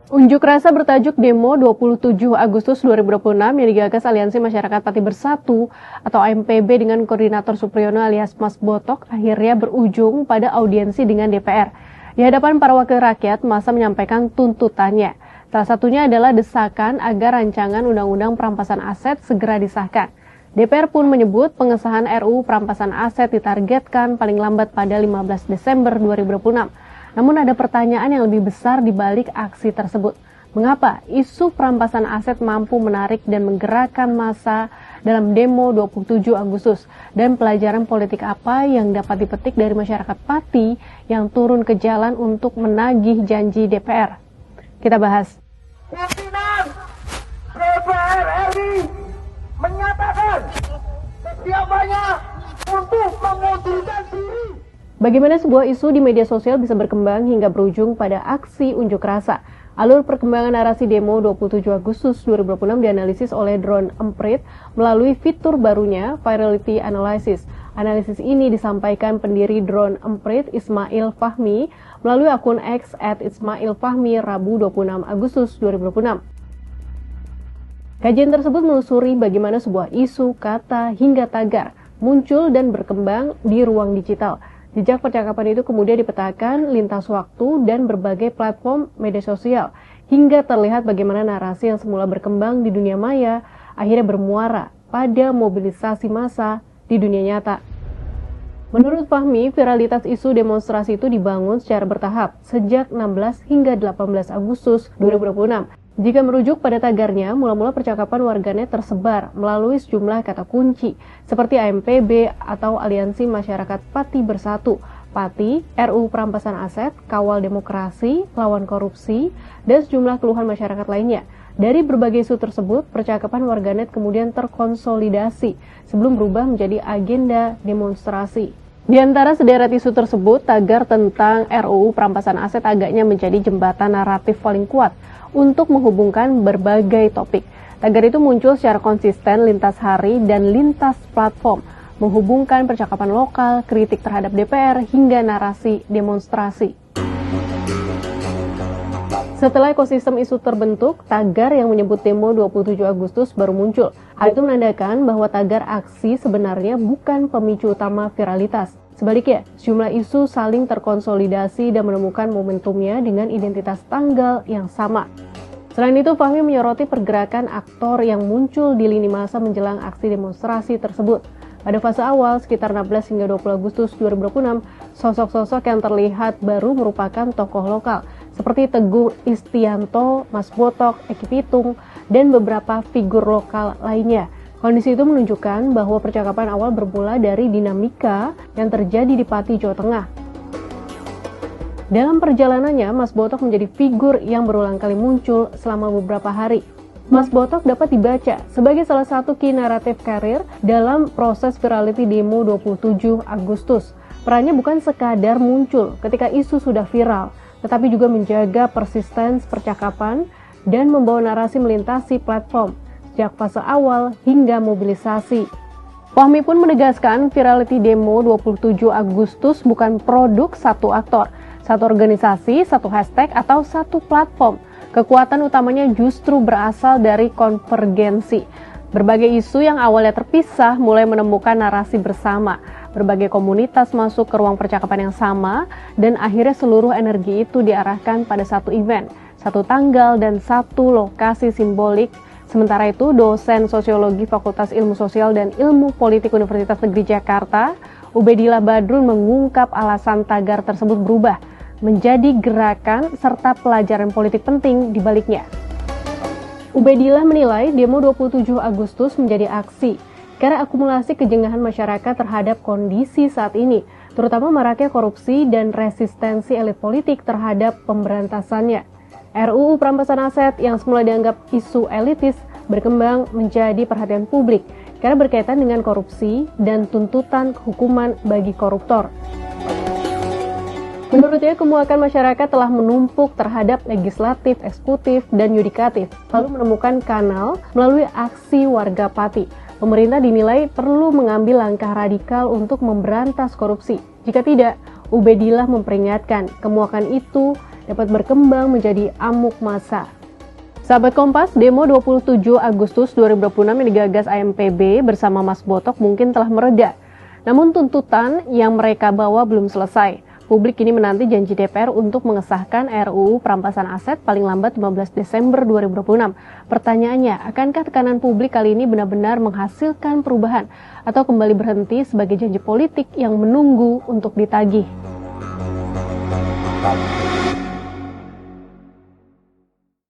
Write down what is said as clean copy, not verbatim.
Unjuk rasa bertajuk Demo 27 Agustus 2026 yang digagas Aliansi Masyarakat Pati Bersatu atau AMPB dengan Koordinator Supriyono alias Mas Botok akhirnya berujung pada audiensi dengan DPR. Di hadapan para wakil rakyat, massa menyampaikan tuntutannya. Salah satunya adalah desakan agar rancangan Undang-Undang Perampasan Aset segera disahkan. DPR pun menyebut pengesahan RUU Perampasan Aset ditargetkan paling lambat pada 15 Desember 2026. Namun ada pertanyaan yang lebih besar di balik aksi tersebut. Mengapa isu perampasan aset mampu menarik dan menggerakkan massa dalam demo 27 Agustus? Dan pelajaran politik apa yang dapat dipetik dari masyarakat Pati yang turun ke jalan untuk menagih janji DPR? Kita bahas. Pimpinan DPR RI menyatakan kesiapannya untuk mengundurkan diri. Bagaimana sebuah isu di media sosial bisa berkembang hingga berujung pada aksi unjuk rasa? Alur perkembangan narasi demo 27 Agustus 2026 dianalisis oleh Drone Emprit melalui fitur barunya Virality Analysis. Analisis ini disampaikan pendiri Drone Emprit Ismail Fahmi melalui akun X @ismailfahmi Rabu 26 Agustus 2026. Kajian tersebut menelusuri bagaimana sebuah isu, kata, hingga tagar muncul dan berkembang di ruang digital. Jejak percakapan itu kemudian dipetakan lintas waktu dan berbagai platform media sosial, hingga terlihat bagaimana narasi yang semula berkembang di dunia maya akhirnya bermuara pada mobilisasi massa di dunia nyata. Menurut Fahmi, viralitas isu demonstrasi itu dibangun secara bertahap sejak 16 hingga 18 Agustus 2026. Jika merujuk pada tagarnya, mula-mula percakapan warganet tersebar melalui sejumlah kata kunci seperti AMPB atau Aliansi Masyarakat Pati Bersatu, Pati, RUU Perampasan Aset, Kawal Demokrasi, Lawan Korupsi, dan sejumlah keluhan masyarakat lainnya. Dari berbagai isu tersebut, percakapan warganet kemudian terkonsolidasi sebelum berubah menjadi agenda demonstrasi. Di antara sederet isu tersebut, tagar tentang RUU Perampasan Aset agaknya menjadi jembatan naratif paling kuat untuk menghubungkan berbagai topik. Tagar itu muncul secara konsisten lintas hari dan lintas platform, menghubungkan percakapan lokal, kritik terhadap DPR, hingga narasi demonstrasi. Setelah ekosistem isu terbentuk, tagar yang menyebut demo 27 Agustus baru muncul. Hal itu menandakan bahwa tagar aksi sebenarnya bukan pemicu utama viralitas. Sebaliknya, sejumlah isu saling terkonsolidasi dan menemukan momentumnya dengan identitas tanggal yang sama. Selain itu, Fahmi menyoroti pergerakan aktor yang muncul di lini masa menjelang aksi demonstrasi tersebut. Pada fase awal, sekitar 16 hingga 20 Agustus 2026, sosok-sosok yang terlihat baru merupakan tokoh lokal, seperti Teguh Istianto, Mas Botok, Eki Pitung, dan beberapa figur lokal lainnya. Kondisi itu menunjukkan bahwa percakapan awal bermula dari dinamika yang terjadi di Pati, Jawa Tengah. Dalam perjalanannya, Mas Botok menjadi figur yang berulang kali muncul selama beberapa hari. Mas Botok dapat dibaca sebagai salah satu key naratif karir dalam proses virality demo 27 Agustus. Perannya bukan sekadar muncul ketika isu sudah viral, tetapi juga menjaga persistens percakapan dan membawa narasi melintasi platform sejak fase awal hingga mobilisasi. Fahmi pun menegaskan virality demo 27 Agustus bukan produk satu aktor, satu organisasi, satu hashtag, atau satu platform. Kekuatan utamanya justru berasal dari konvergensi. Berbagai isu yang awalnya terpisah mulai menemukan narasi bersama. Berbagai komunitas masuk ke ruang percakapan yang sama, dan akhirnya seluruh energi itu diarahkan pada satu event, satu tanggal, dan satu lokasi simbolik. Sementara itu, dosen sosiologi Fakultas Ilmu Sosial dan Ilmu Politik Universitas Negeri Jakarta, Ubedillah Badrun mengungkap alasan tagar tersebut berubah menjadi gerakan serta pelajaran politik penting di baliknya. Ubedillah menilai demo 27 Agustus menjadi aksi karena akumulasi kejengahan masyarakat terhadap kondisi saat ini, terutama maraknya korupsi dan resistensi elit politik terhadap pemberantasannya. RUU Perampasan Aset yang semula dianggap isu elitis berkembang menjadi perhatian publik karena berkaitan dengan korupsi dan tuntutan hukuman bagi koruptor. Menurutnya, kemuakan masyarakat telah menumpuk terhadap legislatif, eksekutif, dan yudikatif, lalu menemukan kanal melalui aksi warga Pati. Pemerintah dinilai perlu mengambil langkah radikal untuk memberantas korupsi. Jika tidak, Ubedillah memperingatkan kemuakan itu dapat berkembang menjadi amuk massa. Sahabat Kompas, demo 27 Agustus 2026 yang digagas AMPB bersama Mas Botok mungkin telah mereda. Namun tuntutan yang mereka bawa belum selesai. Publik kini menanti janji DPR untuk mengesahkan RUU perampasan aset paling lambat 15 Desember 2026. Pertanyaannya, akankah tekanan publik kali ini benar-benar menghasilkan perubahan atau kembali berhenti sebagai janji politik yang menunggu untuk ditagih?